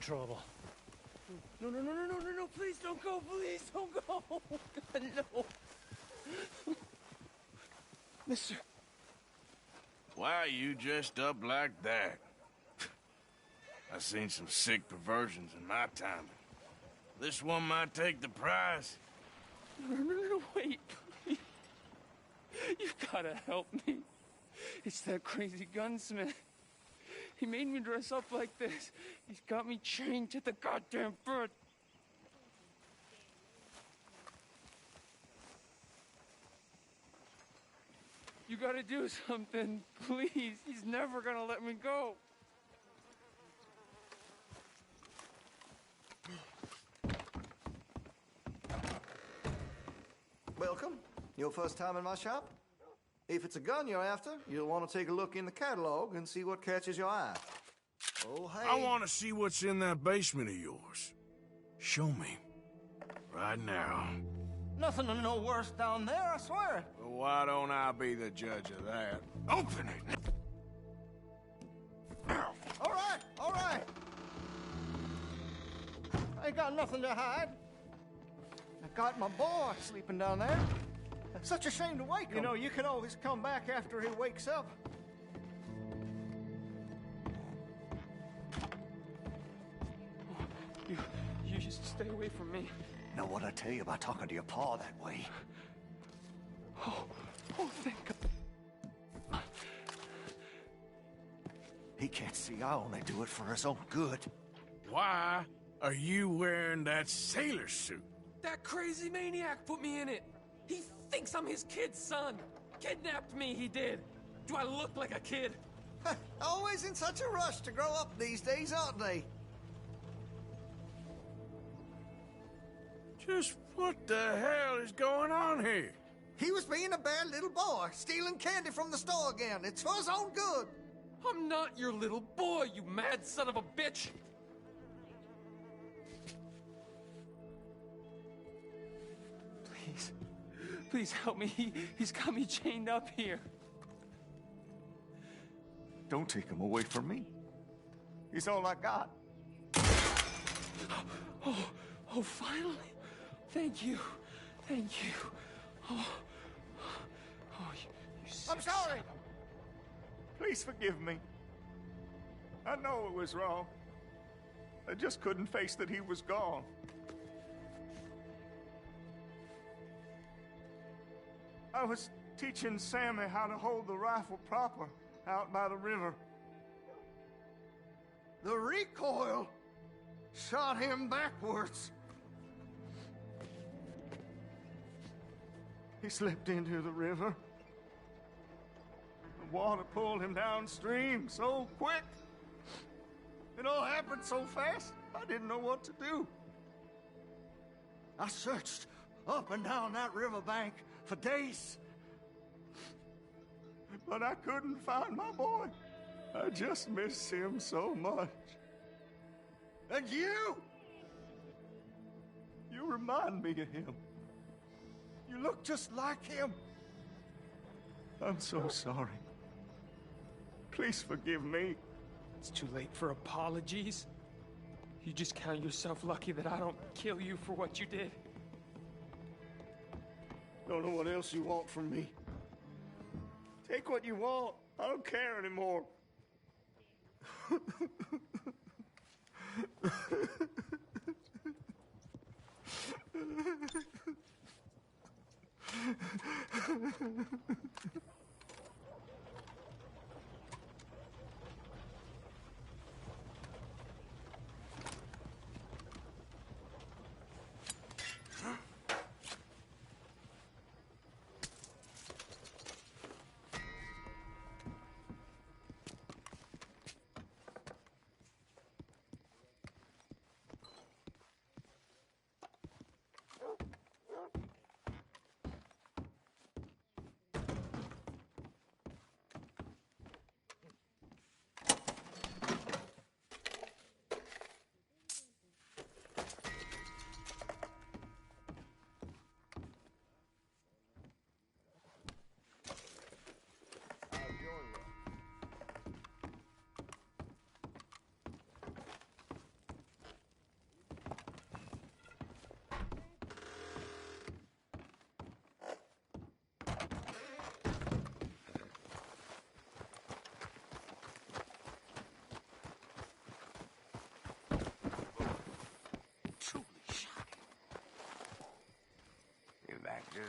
trouble. No, no, no, no, no, no, no, please don't go, please don't go. God, no. Mister. Why are you dressed up like that? I've seen some sick perversions in my time. This one might take the prize. No, no, no, no, wait, please. You've gotta help me. It's that crazy gunsmith. He made me dress up like this. He's got me chained to the goddamn bed. You gotta do something, please. He's never gonna let me go. Welcome. Your first time in my shop? If it's a gun you're after, you'll want to take a look in the catalog and see what catches your eye. Oh, hey. I want to see what's in that basement of yours. Show me. Right now. Nothing to no worse down there, I swear. Well, why don't I be the judge of that? Open it! All right, all right. I ain't got nothing to hide. I got my boy sleeping down there. It's such a shame to wake him. You know, you can always come back after he wakes up. You just stay away from me. Know what I tell you about talking to your pa that way? Oh, thank God. He can't see I only do it for his own good. Why are you wearing that sailor suit? That crazy maniac put me in it. He thinks I'm his kid's son. Kidnapped me, he did. Do I look like a kid? Always in such a rush to grow up these days, aren't they? Just what the hell is going on here? He was being a bad little boy, stealing candy from the store again. It's for his own good. I'm not your little boy, you mad son of a bitch. Please help me. He's got me chained up here. Don't take him away from me. He's all I got. Oh, finally. Thank you. Thank you. You I'm sorry. Please forgive me. I know it was wrong. I just couldn't face that he was gone. I was teaching Sammy how to hold the rifle proper out by the river. The recoil shot him backwards. He slipped into the river. The water pulled him downstream so quick. It all happened so fast, I didn't know what to do. I searched up and down that riverbank for days. But I couldn't find my boy. I just miss him so much. And you remind me of him. You look just like him. I'm so sorry. Please forgive me. It's too late for apologies. You just count yourself lucky that I don't kill you for what you did. Don't know what else you want from me. Take what you want. I don't care anymore.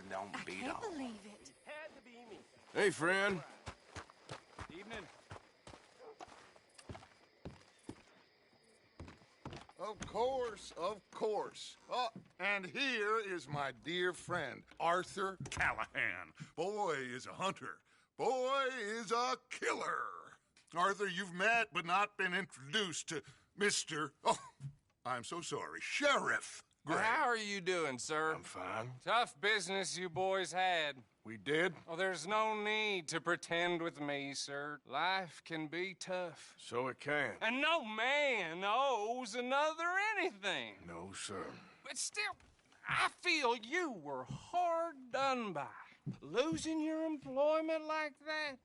don't I beat can't all. believe it. Had to be me. Hey, friend. Evening. Of course, of course. Oh, and here is my dear friend, Arthur Callahan. Boy is a hunter. Boy is a killer. Arthur, you've met but not been introduced to Mr. Oh, I'm so sorry, Sheriff Gray. How are you doing, sir? I'm fine. Tough business you boys had. We did? Oh, there's no need to pretend with me, sir. Life can be tough. So it can. And no man owes another anything. No, sir. But still, I feel you were hard done by. Losing your employment like that.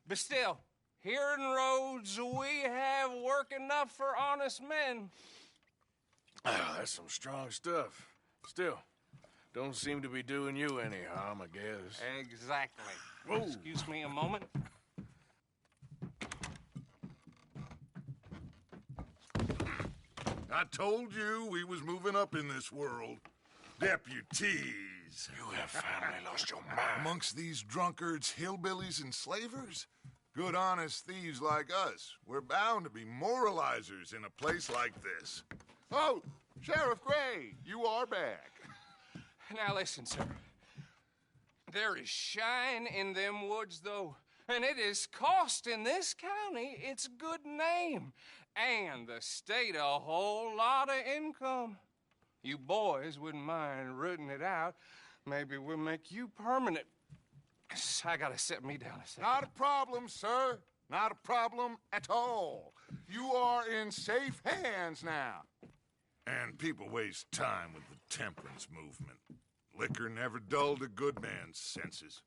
But still, here in Rhodes, we have work enough for honest men. Ah, that's some strong stuff. Still, don't seem to be doing you any harm, I guess. Exactly. Whoa. Excuse me a moment. I told you we was moving up in this world. Deputies. You have finally lost your mind. Amongst these drunkards, hillbillies, and slavers? Good, honest thieves like us. We're bound to be moralizers in a place like this. Oh, Sheriff Gray, you are back. Now listen, sir. There is shine in them woods, though, and it is costing this county its good name and the state a whole lot of income. You boys wouldn't mind rooting it out. Maybe we'll make you permanent. I gotta set me down a second. Not a problem, sir. Not a problem at all. You are in safe hands now. And people waste time with the temperance movement. Liquor never dulled a good man's senses.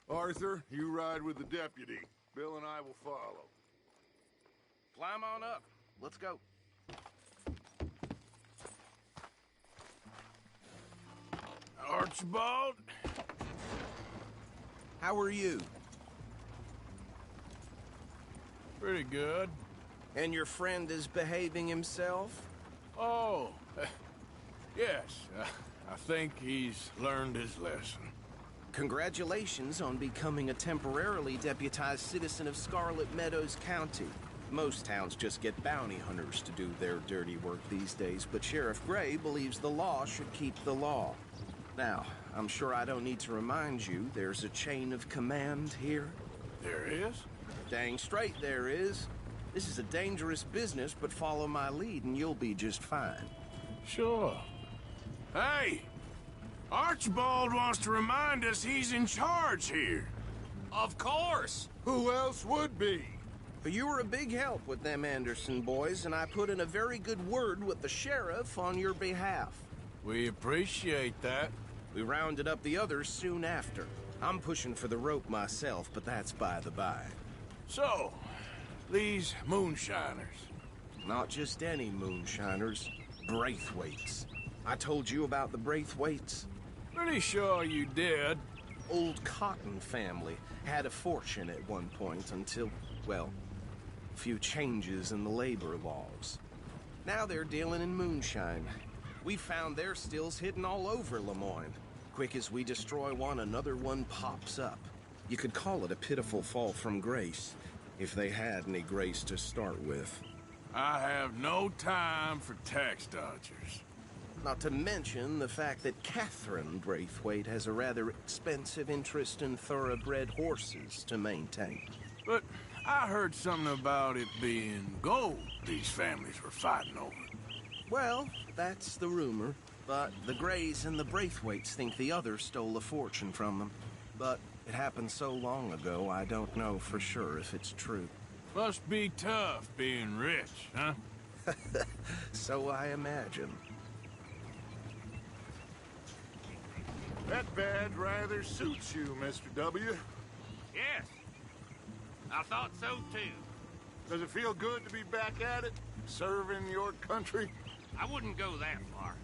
Arthur, you ride with the deputy. Bill and I will follow. Climb on up. Let's go. Archibald? How are you? Pretty good. And your friend is behaving himself? Oh, yes. I think he's learned his lesson. Congratulations on becoming a temporarily deputized citizen of Scarlet Meadows County. Most towns just get bounty hunters to do their dirty work these days, but Sheriff Gray believes the law should keep the law. Now, I'm sure I don't need to remind you there's a chain of command here. There is? Dang straight there is. This is a dangerous business, but follow my lead and you'll be just fine. Sure. Hey! Archibald wants to remind us he's in charge here. Of course! Who else would be? You were a big help with them Anderson boys, and I put in a very good word with the sheriff on your behalf. We appreciate that. We rounded up the others soon after. I'm pushing for the rope myself, but that's by the by. So, these moonshiners. Not just any moonshiners, Braithwaites. I told you about the Braithwaites? Pretty sure you did. Old Cotton family had a fortune at one point until, well, a few changes in the labor laws. Now they're dealing in moonshine. We found their stills hidden all over Lemoyne. Quick as we destroy one, another one pops up. You could call it a pitiful fall from grace, if they had any grace to start with. I have no time for tax dodgers. Not to mention the fact that Catherine Braithwaite has a rather expensive interest in thoroughbred horses to maintain. But I heard something about it being gold these families were fighting over. Well, that's the rumor. But the Grays and the Braithwaites think the other stole a fortune from them. But it happened so long ago, I don't know for sure if it's true. Must be tough being rich, huh? So I imagine. That badge rather suits you, Mr. W. Yes. I thought so, too. Does it feel good to be back at it? Serving your country? I wouldn't go that far.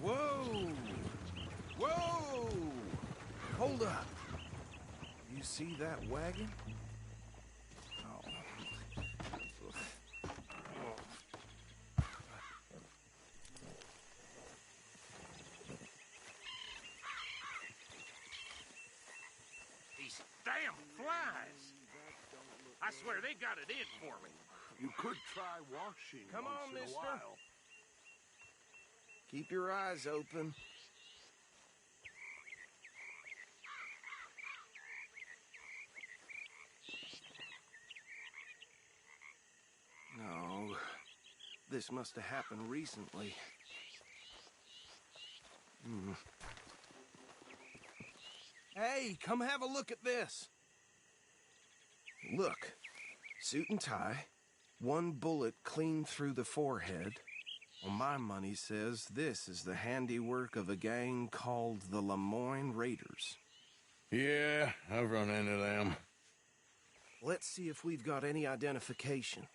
Whoa! Whoa! Hold up. You see that wagon? damn flies. I swear they got it in for me. You could try washing Come once on, in mister. a while. Keep your eyes open. No, this must have happened recently. Hey, come have a look at this. Look, suit and tie, one bullet clean through the forehead. Well, my money says this is the handiwork of a gang called the Lemoyne Raiders. Yeah, I've run into them. Let's see if we've got any identification.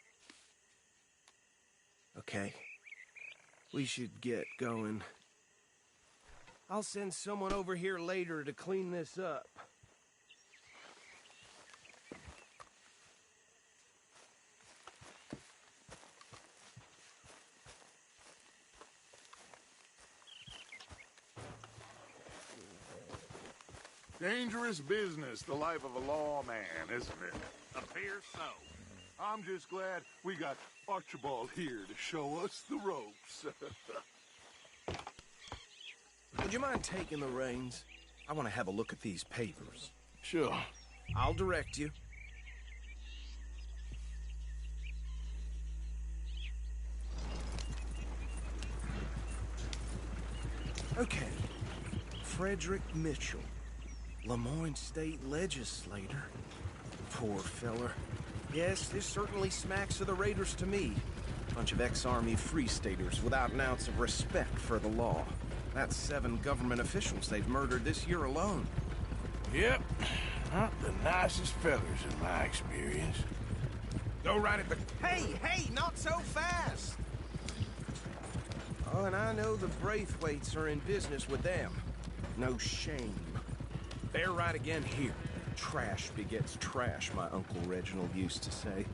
Okay. We should get going. I'll send someone over here later to clean this up. Dangerous business, the life of a lawman, isn't it? Appears so. I'm just glad we got Archibald here to show us the ropes. Would you mind taking the reins? I want to have a look at these papers. Sure. I'll direct you. Okay. Frederick Mitchell, Lemoyne State Legislator. Poor feller. Yes, this certainly smacks of the Raiders to me. Bunch of ex-Army Free Staters without an ounce of respect for the law. That's 7 government officials they've murdered this year alone. Yep. Not the nicest fellas in my experience. Go right at the... Hey, not so fast! Oh, and I know the Braithwaites are in business with them. No shame. They're right again here. Trash begets trash, my Uncle Reginald used to say.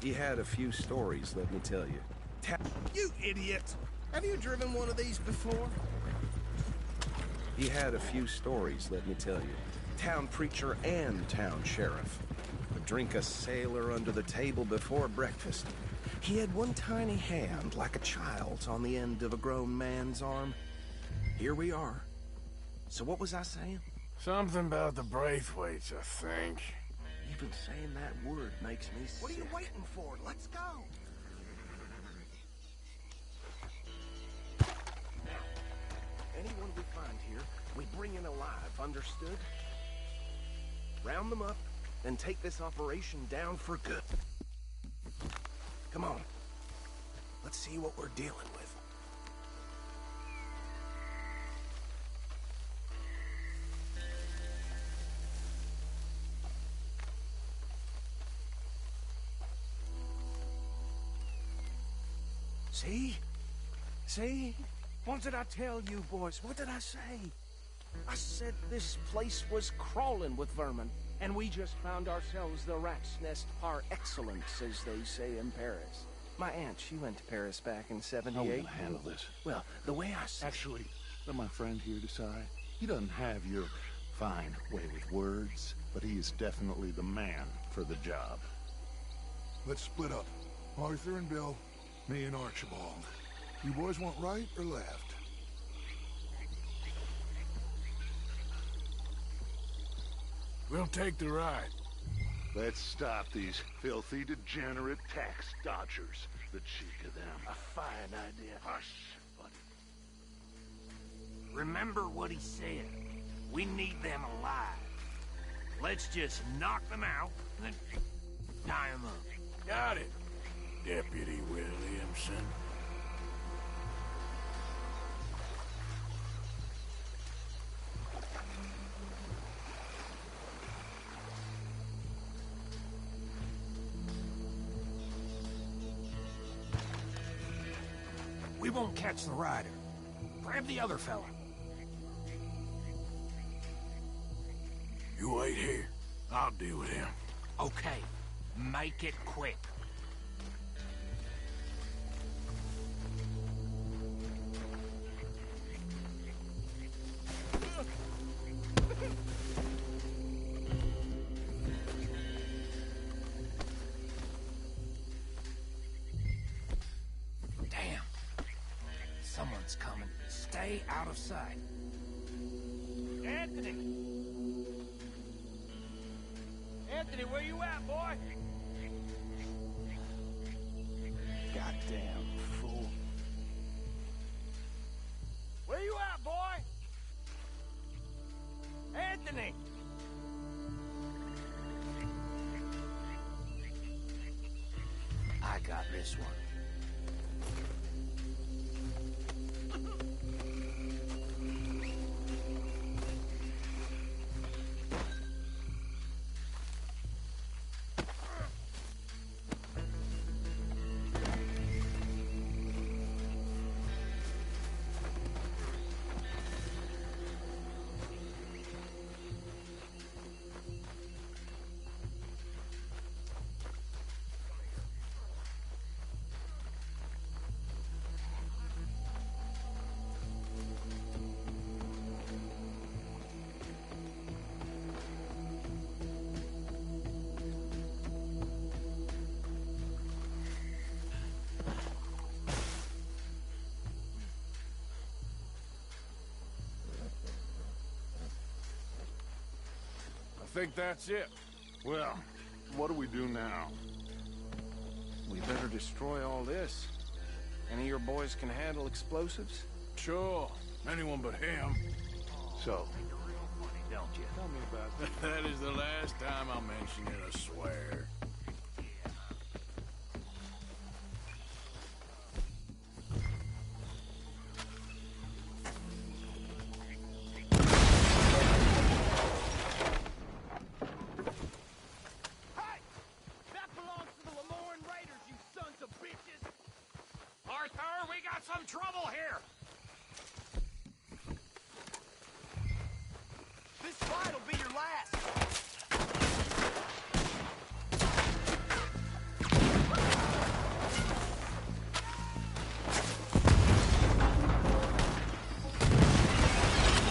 He had a few stories, let me tell you. You idiot! Have you driven one of these before? He had a few stories, let me tell you. Town preacher and town sheriff. Would drink a sailor under the table before breakfast. He had one tiny hand, like a child's, on the end of a grown man's arm. Here we are. So what was I saying? Something about the Braithwaites, I think. Even saying that word makes me sick. What are you waiting for? Let's go! Now, anyone we find here, we bring in alive, understood? Round them up, then take this operation down for good. Come on. Let's see what we're dealing with. See? See? What did I tell you, boys? What did I say? I said this place was crawling with vermin, and we just found ourselves the rat's nest par excellence, as they say in Paris. My aunt, she went to Paris back in '78. How will I handle this? Well, the way I said... Actually, let my friend here decide. He doesn't have your fine way with words, but he is definitely the man for the job. Let's split up. Arthur and Bill, me and Archibald. You boys want right or left? We'll take the ride. Let's stop these filthy, degenerate tax dodgers. The cheek of them. A fine idea. Hush, buddy. Remember what he said. We need them alive. Let's just knock them out, then tie them up. Got it, Deputy Williamson. We won't catch the rider. Grab the other fella. You wait here. I'll deal with him. Okay. Make it quick. Someone's coming. Stay out of sight. Anthony! Anthony, where you at, boy? Goddamn fool. Where you at, boy? Anthony! I got this one. I think that's it. Well, what do we do now? We better destroy all this. Any of your boys can handle explosives? Sure. Anyone but him. So, Don't you? tell me about that. That is the last time I'll mention it, I swear. Hey! That belongs to the Lemoran Raiders, you sons of bitches! Arthur, we got some trouble here! This fight'll be your last!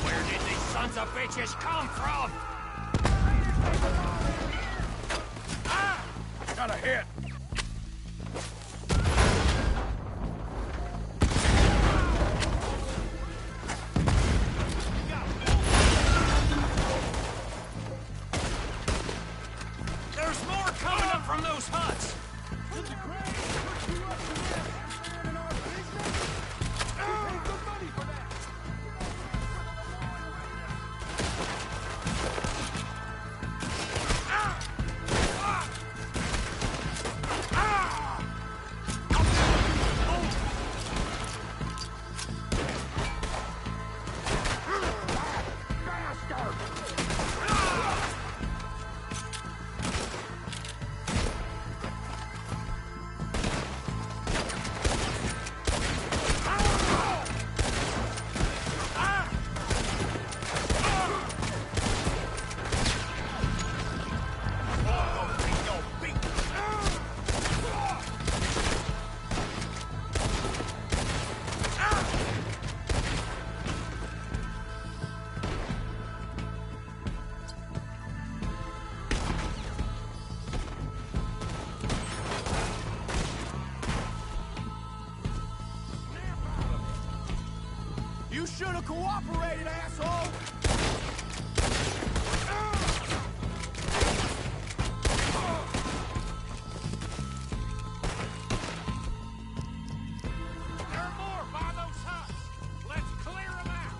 Where did these sons of bitches come from? Got a hit. There's more coming up from those huts! You should have cooperated, asshole! There are more by those huts! Let's clear them out!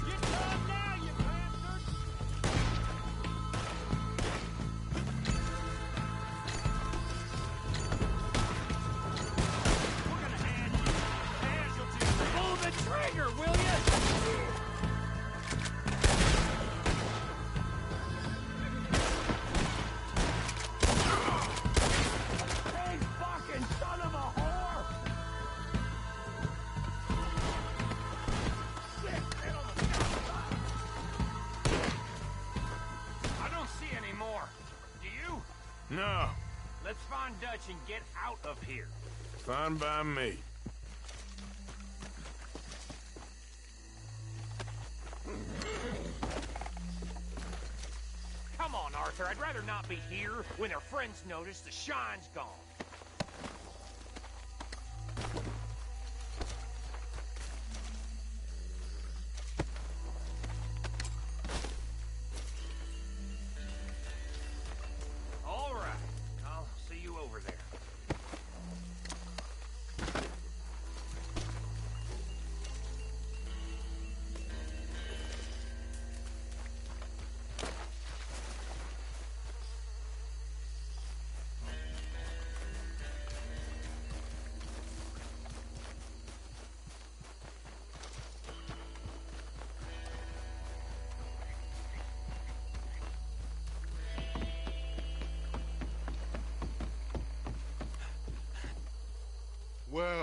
Get done now, you bastard! We're gonna add you casualties. Pull the trigger, will you? Hey, fucking son of a whore! Shit, hit on the outside. I don't see any more. Do you? No. Let's find Dutch and get out of here. Fine by me. Come on, Arthur. I'd rather not be here when their friends notice the shine's gone.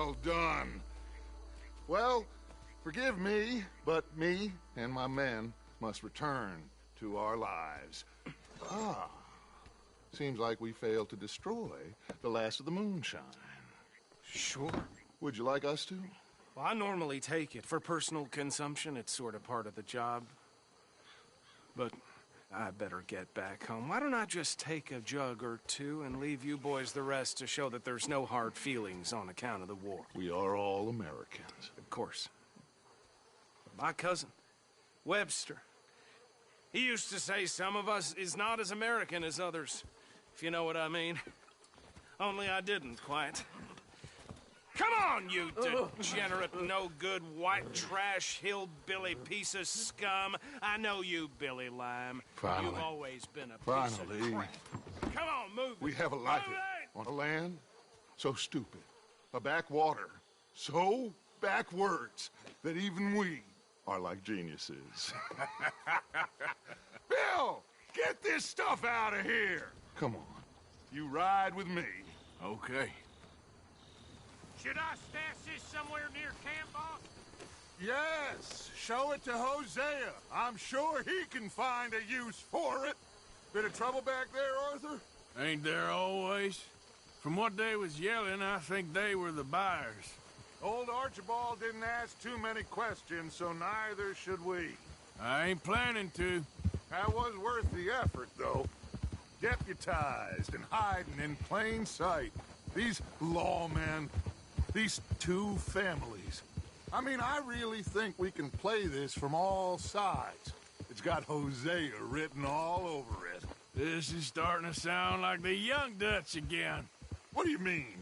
Well done. Well, forgive me, but me and my men must return to our lives. Ah. Seems like we failed to destroy the last of the moonshine. Sure. Would you like us to? Well, I normally take it. For personal consumption, it's sort of part of the job. But I better get back home. Why don't I just take a jug or two and leave you boys the rest to show that there's no hard feelings on account of the war? We are all Americans. Of course. My cousin, Webster, he used to say some of us is not as American as others, if you know what I mean. Only I didn't quite. Come on, you degenerate, no-good, white trash, hillbilly piece of scum. I know you, Billy Lime. Finally. You've always been a piece Finally. of crap. Come on, move it. We have a life Move it! on a land so stupid, a backwater so backwards that even we are like geniuses. Bill, get this stuff out of here. Come on, you ride with me. Okay. Should I stash this somewhere near camp, boss? Yes, show it to Hosea. I'm sure he can find a use for it. Bit of trouble back there, Arthur? Ain't there always? From what they was yelling, I think they were the buyers. Old Archibald didn't ask too many questions, so neither should we. I ain't planning to. That was worth the effort, though. Deputized and hiding in plain sight. These lawmen, these two families. I mean, I really think we can play this from all sides. It's got Hosea written all over it. This is starting to sound like the Young Dutch again. What do you mean,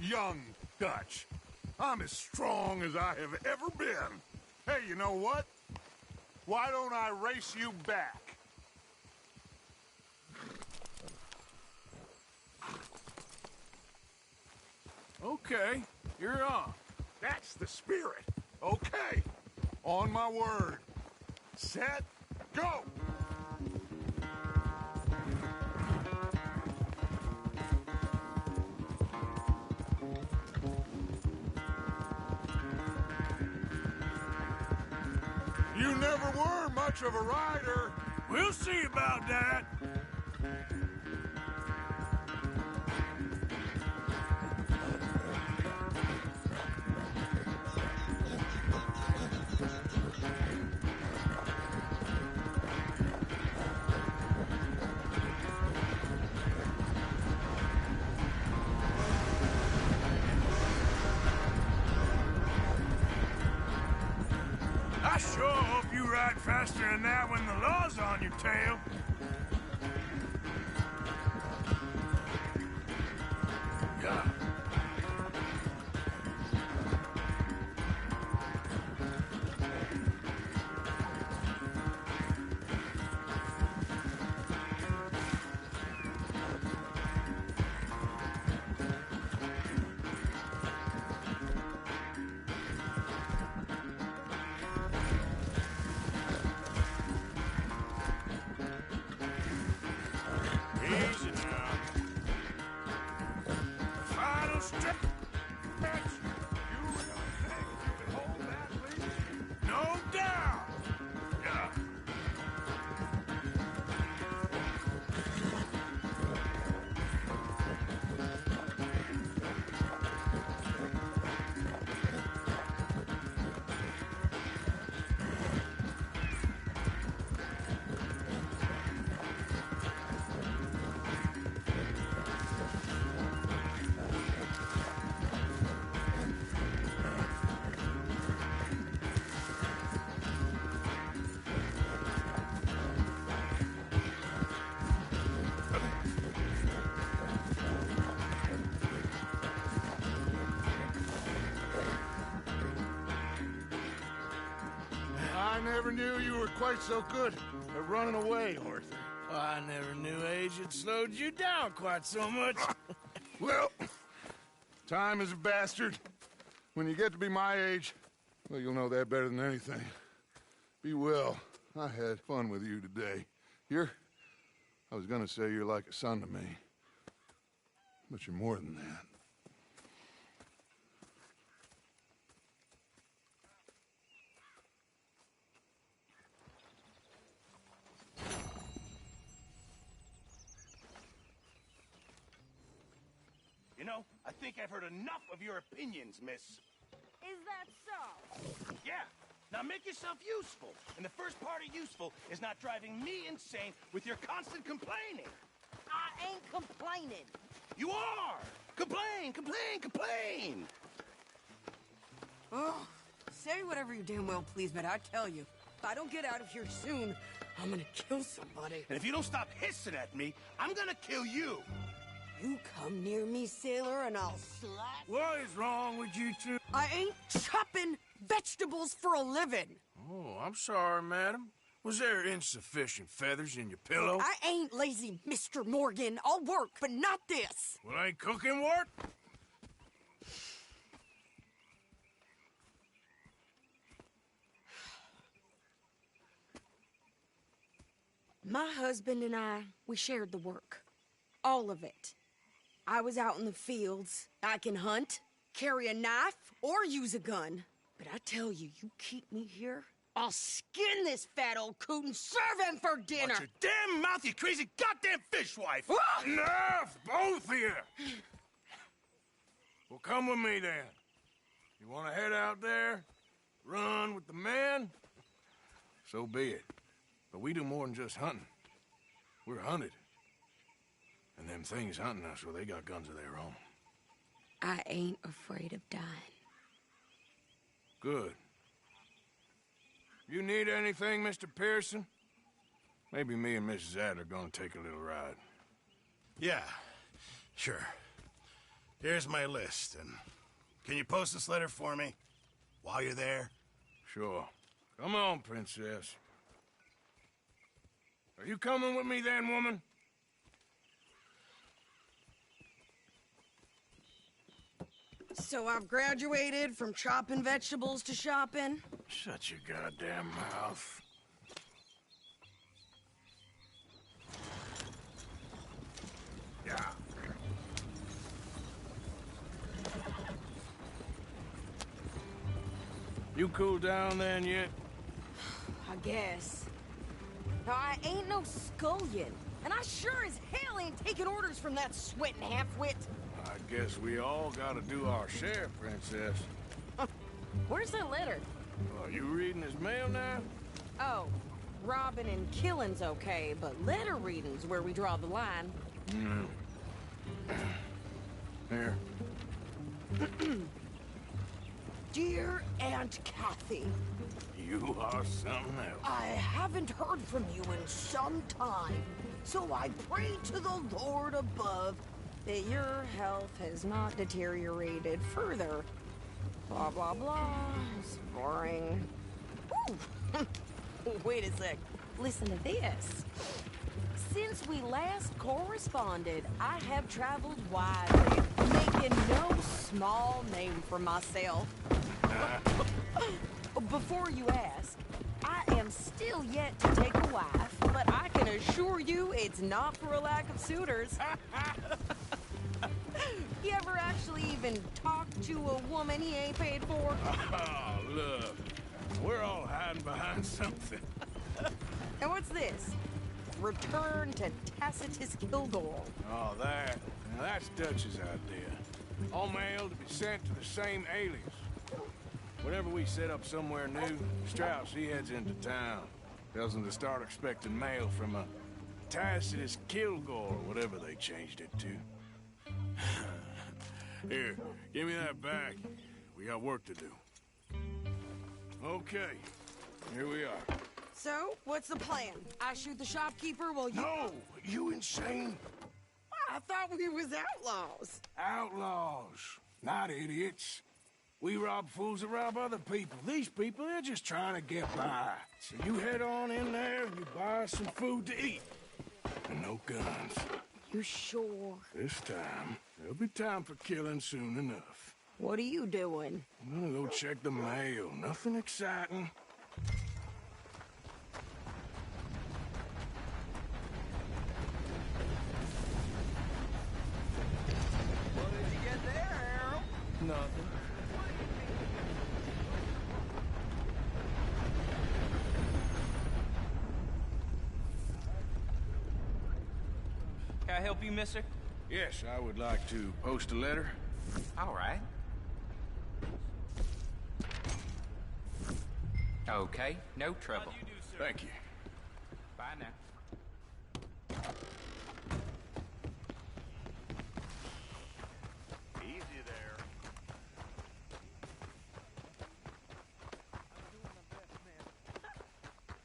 young Dutch? I'm as strong as I have ever been. Hey, you know what? Why don't I race you back? Okay, you're on. That's the spirit. Okay. On my word. Set, go! You never were much of a rider. We'll see about that. I sure hope you ride faster than that when the law's on your tail. Yeah. Easy now. Final stretch. You think you can hold that, please? No doubt. Yeah. I never knew you were quite so good at running away, Arthur. I never knew age had slowed you down quite so much. Well, time is a bastard. When you get to be my age, well, you'll know that better than anything. Be well. I had fun with you today. I was gonna say you're like a son to me. But you're more than that. I think I've heard enough of your opinions, miss. Is that so? Yeah. Now make yourself useful. And the first part of useful is not driving me insane with your constant complaining. I ain't complaining. You are! Complain, complain, complain! Oh, say whatever you damn well please, but I tell you, if I don't get out of here soon, I'm gonna kill somebody. And if you don't stop hissing at me, I'm gonna kill you. You come near me, sailor, and I'll slap. What is wrong with you two? I ain't chopping vegetables for a living. Oh, I'm sorry, madam. Was there insufficient feathers in your pillow? I ain't lazy, Mr. Morgan. I'll work, but not this. Well, ain't cooking work? My husband and I, we shared the work. All of it. I was out in the fields. I can hunt, carry a knife, or use a gun. But I tell you, you keep me here, I'll skin this fat old coot and serve him for dinner. Watch your damn mouth, you crazy goddamn fishwife! Enough, both of you! Well, come with me, then. You want to head out there, run with the men? So be it. But we do more than just hunting. We're hunted. And them things hunting us, well, they got guns of their own. I ain't afraid of dying. Good. You need anything, Mr. Pearson? Maybe me and Mrs. Adler are gonna take a little ride. Yeah, sure. Here's my list, and can you post this letter for me while you're there? Sure. Come on, Princess. Are you coming with me then, woman? So I've graduated from chopping vegetables to shopping? Shut your goddamn mouth. Yeah. You cool down then yet? I guess. Now, I ain't no scullion, and I sure as hell ain't taking orders from that sweating half-wit. I guess we all gotta do our share, Princess. Where's that letter? Are you reading his mail now? Oh, robbing and killing's okay, but letter reading's where we draw the line. Here. Dear Aunt Kathy, You are something else. I haven't heard from you in some time, so I pray to the Lord above that your health has not deteriorated further. Blah, blah, blah. It's boring. Ooh. Wait a sec. Listen to this. Since we last corresponded, I have traveled widely, making no small name for myself. Before you ask, I am still yet to take a wife, but I can assure you it's not for a lack of suitors. You ever actually even talk to a woman he ain't paid for? Oh, look. We're all hiding behind something. And what's this? Return to Tacitus Kilgore. Oh, that. Now, that's Dutch's idea. All mail to be sent to the same alias. Whenever we set up somewhere new, Strauss, he heads into town. Tells them to start expecting mail from a Tacitus Kilgore, or whatever they changed it to. Here, give me that back. We got work to do. Okay, here we are. So, what's the plan? I shoot the shopkeeper while you... No! You insane? I thought we was outlaws. Outlaws, not idiots. We rob fools that rob other people. These people, they're just trying to get by. So you head on in there and you buy some food to eat. And no guns. You sure? This time, there'll be time for killing soon enough. What are you doing? I'm gonna go check the mail. Nothing exciting. What did you get there, Harold? Nothing. Can I help you, mister? Yes, I would like to post a letter. All right. Okay, no trouble. Thank you. Bye now. Easy there.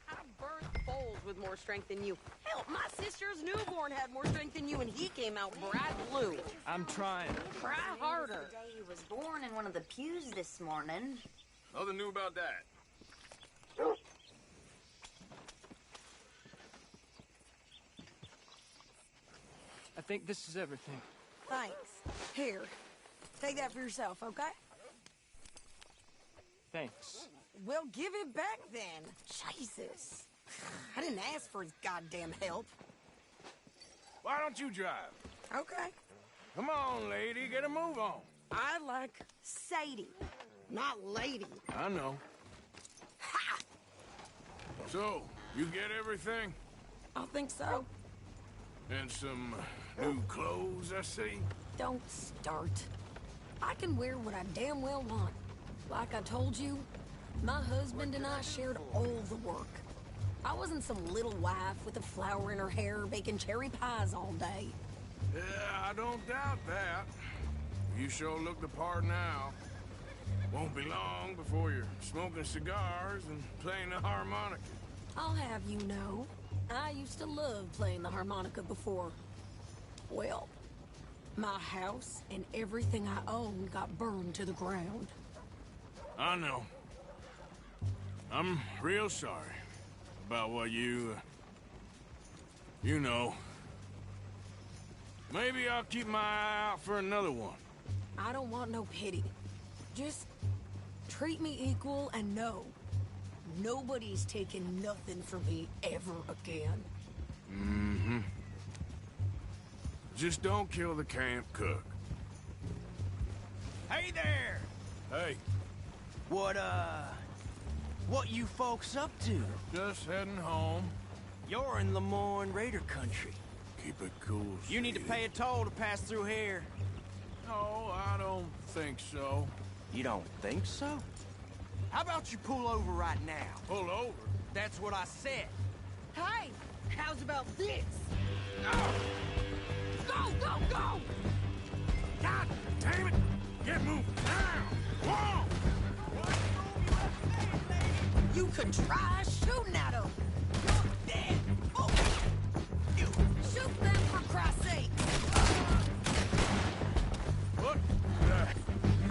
I birthed foals with more strength than you. Hell, my sister's newborn had more strength than you, and he came out bright blue. I'm trying. Try harder. The day he was born in one of the pews this morning. Nothing new about that. I think this is everything. Thanks. Here, take that for yourself, okay? Thanks. Well, give it back then. Jesus. I didn't ask for his goddamn help. Why don't you drive? Okay. Come on, lady, get a move on. I like Sadie, not lady. I know. Ha! So, you get everything? I think so. And some new clothes, I see? Don't start. I can wear what I damn well want. Like I told you, my husband and I shared all the work. I wasn't some little wife with a flower in her hair baking cherry pies all day. Yeah, I don't doubt that. You sure look the part now. Won't be long before you're smoking cigars and playing the harmonica. I'll have you know, I used to love playing the harmonica before. Well, my house and everything I owned got burned to the ground. I know. I'm real sorry about what you know. Maybe I'll keep my eye out for another one. I don't want no pity. Just treat me equal and know nobody's taking nothing from me ever again. Mm-hmm. Just don't kill the camp cook. Hey there! Hey, What you folks up to? just heading home. You're in Lemoyne Raider country. Keep it cool, You need to sweetie. pay a toll to pass through here. No, I don't think so. You don't think so? How about you pull over right now? Pull over? That's what I said. Hey, how's about this? Go, go, go! God damn it! Get moving now! Whoa! You could try shooting at him. You're dead. Oh. You shoot them for Christ's sake. What?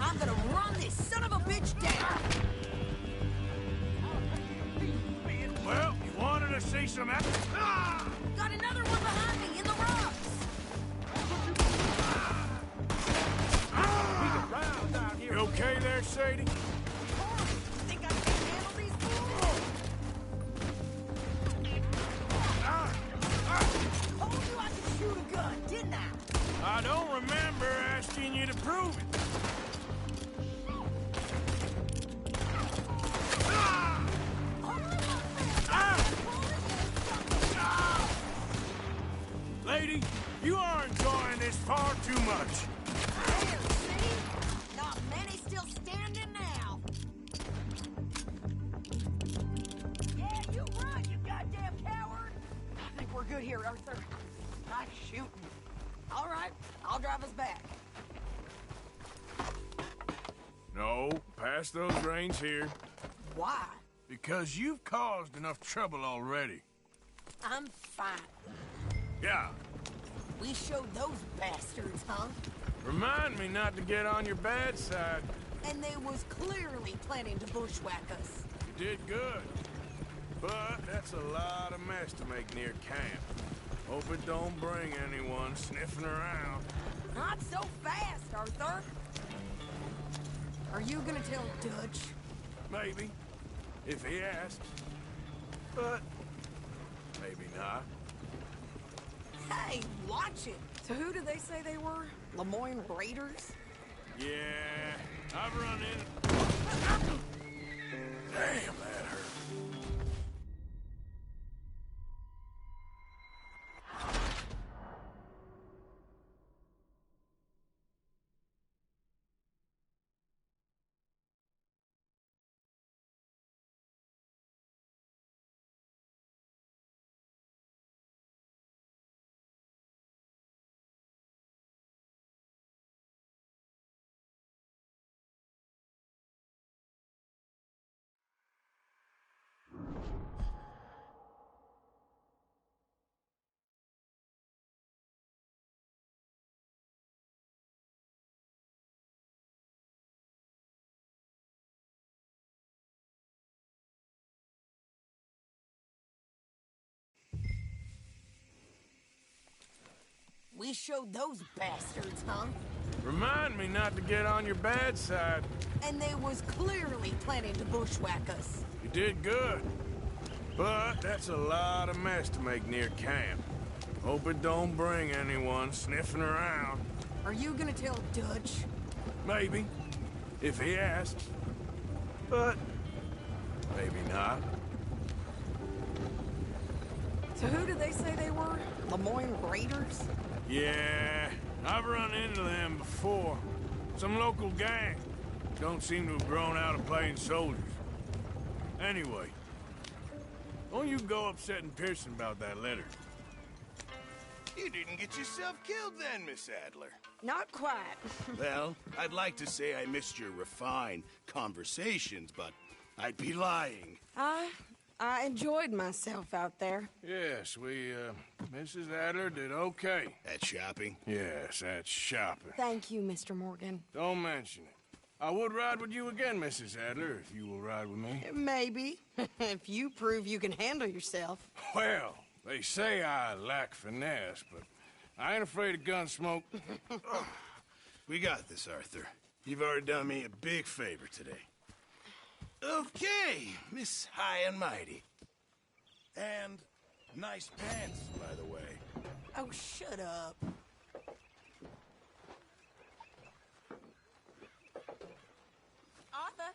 I'm gonna run this son of a bitch down. Well, you wanted to see some action? Ah! Got another one behind me in the rocks. You okay there, Sadie? Think I can handle these fools? Told you I could shoot a gun, didn't I? I don't remember asking you to prove it. Lady, you are enjoying this far too much. There, see? Not many still standing now. Yeah, you run, you goddamn coward. I think we're good here, Arthur. Nice shooting. All right, I'll drive us back. No, pass those reins here. Why? Because you've caused enough trouble already. I'm fine. Yeah. We showed those bastards, huh? Remind me not to get on your bad side. And they was clearly planning to bushwhack us. You did good. But that's a lot of mess to make near camp. Hope it don't bring anyone sniffing around. Not so fast, Arthur. Are you gonna tell Dutch? Maybe. If he asks. But maybe not. Hey, watch it. So who did they say they were? Lemoyne Raiders? Yeah, I've run in. Damn, that hurt. we showed those bastards, huh? Remind me not to get on your bad side. And they was clearly planning to bushwhack us. You did good. But that's a lot of mess to make near camp. Hope it don't bring anyone sniffing around. Are you gonna tell Dutch? Maybe, if he asks. But maybe not. So who did they say they were? Lemoyne Raiders? Yeah, I've run into them before. Some local gang. Don't seem to have grown out of playing soldiers. Anyway, don't you go upsetting Pearson about that letter. You didn't get yourself killed then, Miss Adler. Not quite. Well, I'd like to say I missed your refined conversations, but I'd be lying. I enjoyed myself out there. Yes, Mrs. Adler did okay. At shopping? Yes, at shopping. Thank you, Mr. Morgan. Don't mention it. I would ride with you again, Mrs. Adler, if you will ride with me. Maybe. If you prove you can handle yourself. Well, they say I lack finesse, but I ain't afraid of gun smoke. We got this, Arthur. You've already done me a big favor today. Okay, Miss High and Mighty. And nice pants, by the way. Oh, shut up. Arthur?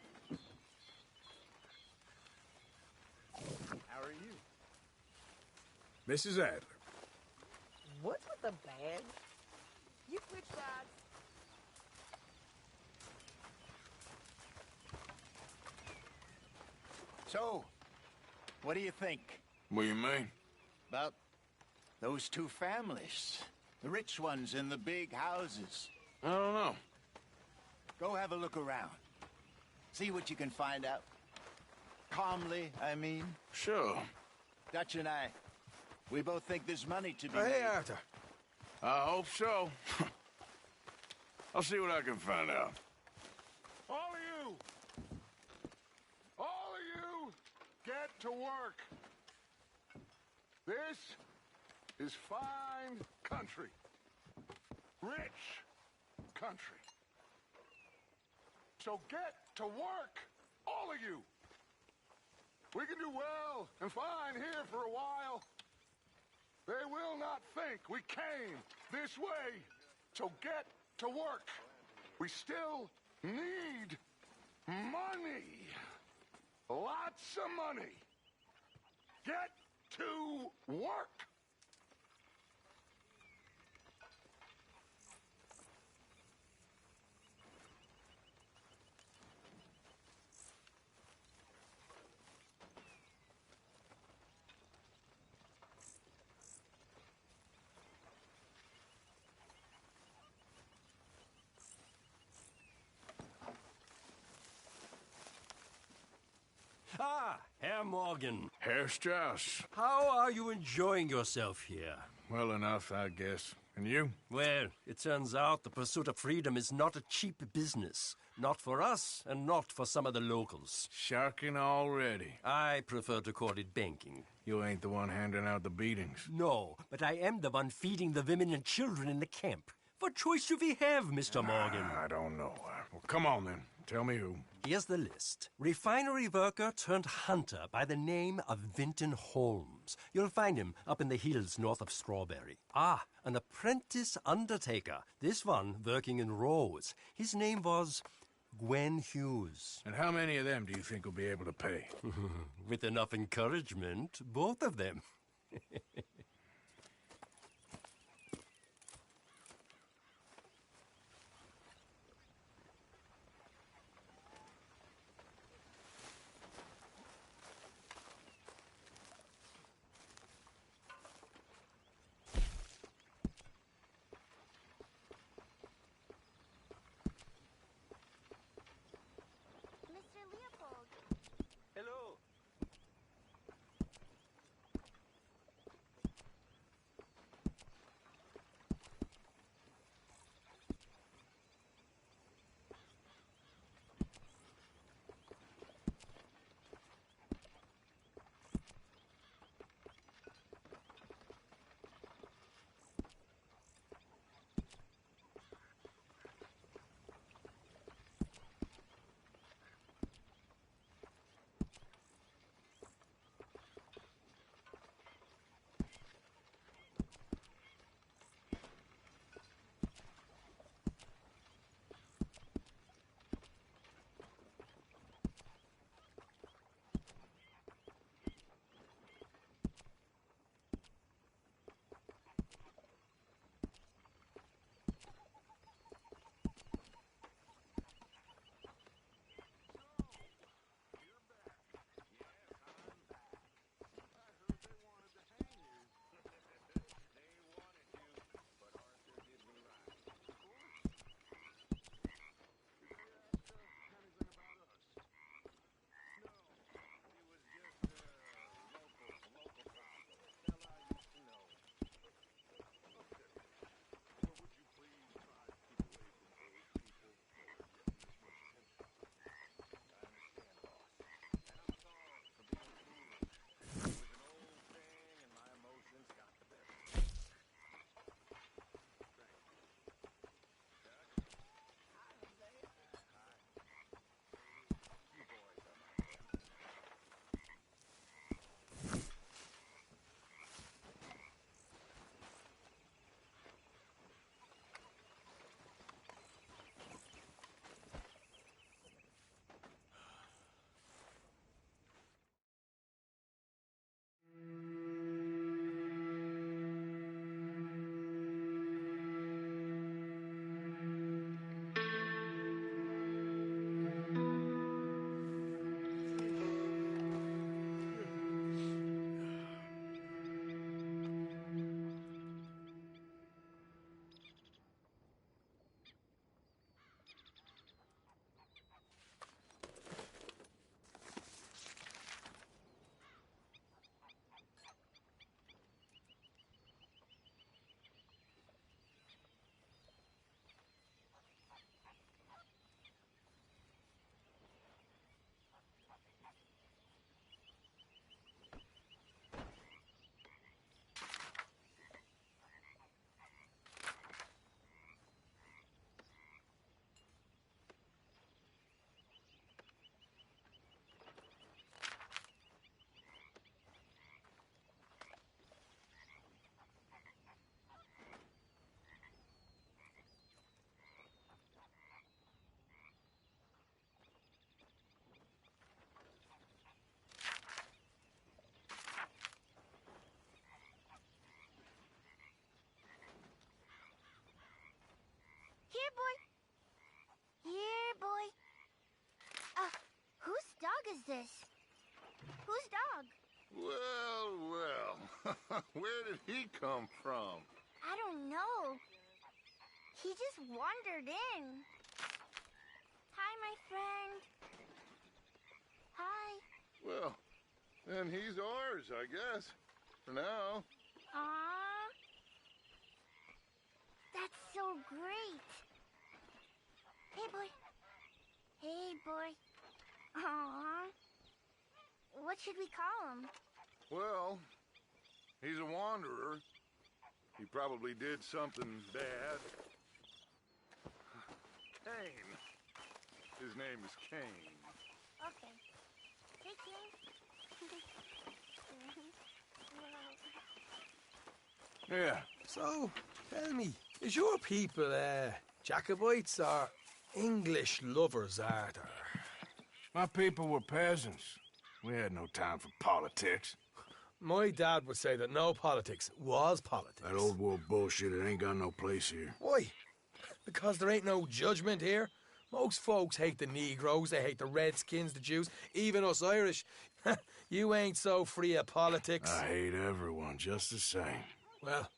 How are you? Mrs. Adler. What's with the bag? You switch sides. So, what do you think? What do you mean? About those two families. The rich ones in the big houses. I don't know. Go have a look around. See what you can find out. Calmly, I mean. Sure. Dutch and I, we both think there's money to be Hey, made. Arthur. I hope so. I'll see what I can find out. All of you, get to work. This is fine country. Rich country. So get to work, all of you. We can do well and fine here for a while. They will not think we came this way. So get to work. We still need money. Lots of money. Get to work. Ah, Herr Morgan. Herr Strauss. How are you enjoying yourself here? Well enough, I guess. And you? Well, it turns out the pursuit of freedom is not a cheap business. Not for us, and not for some of the locals. Sharking already. I prefer to call it banking. You ain't the one handing out the beatings. No, but I am the one feeding the women and children in the camp. What choice do we have, Mr. Morgan? I don't know. Well, come on then. Tell me who. Here's the list. Refinery worker turned hunter by the name of Vinton Holmes. You'll find him up in the hills north of Strawberry. Ah, an apprentice undertaker. This one working in Rose. His name was Gwen Hughes. And how many of them do you think will be able to pay? With enough encouragement, both of them. this? Whose dog? Well, where did he come from? I don't know. He just wandered in. Hi, my friend. Hi. Well, then he's ours, I guess. For now. Aww. That's so great. Hey, boy. Hey, boy. Aww. What should we call him? Well, he's a wanderer. He probably did something bad. Kane. His name is Kane. Okay. Hey, Kane. Yeah. So, tell me, is your people, Jacobites or English lovers, Arthur? My people were peasants. We had no time for politics. My dad would say that no politics was politics. That old world bullshit, it ain't got no place here. Why? Because there ain't no judgment here. Most folks hate the Negroes, they hate the Redskins, the Jews, even us Irish. You ain't so free of politics. I hate everyone just the same. Well,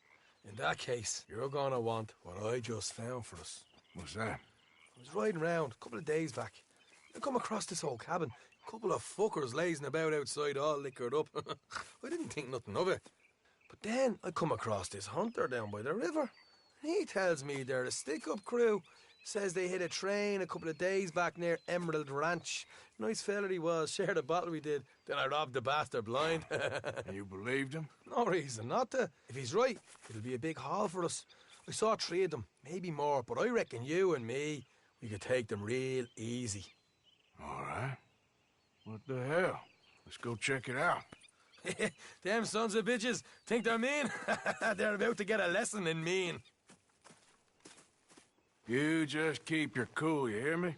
in that case, you're gonna want what I just found for us. What's that? I was riding around a couple of days back. I come across this old cabin. A couple of fuckers lazing about outside all liquored up. I didn't think nothing of it. But then I come across this hunter down by the river. He tells me they're a stick-up crew. Says they hit a train a couple of days back near Emerald Ranch. Nice fella he was, shared a bottle we did. Then I robbed the bastard blind. And you believed him? No reason not to. If he's right, it'll be a big haul for us. I saw 3 of them, maybe more, but I reckon you and me, we could take them real easy. All right. What the hell? Let's go check it out. Them sons of bitches think they're mean. They're about to get a lesson in mean. You just keep your cool, you hear me?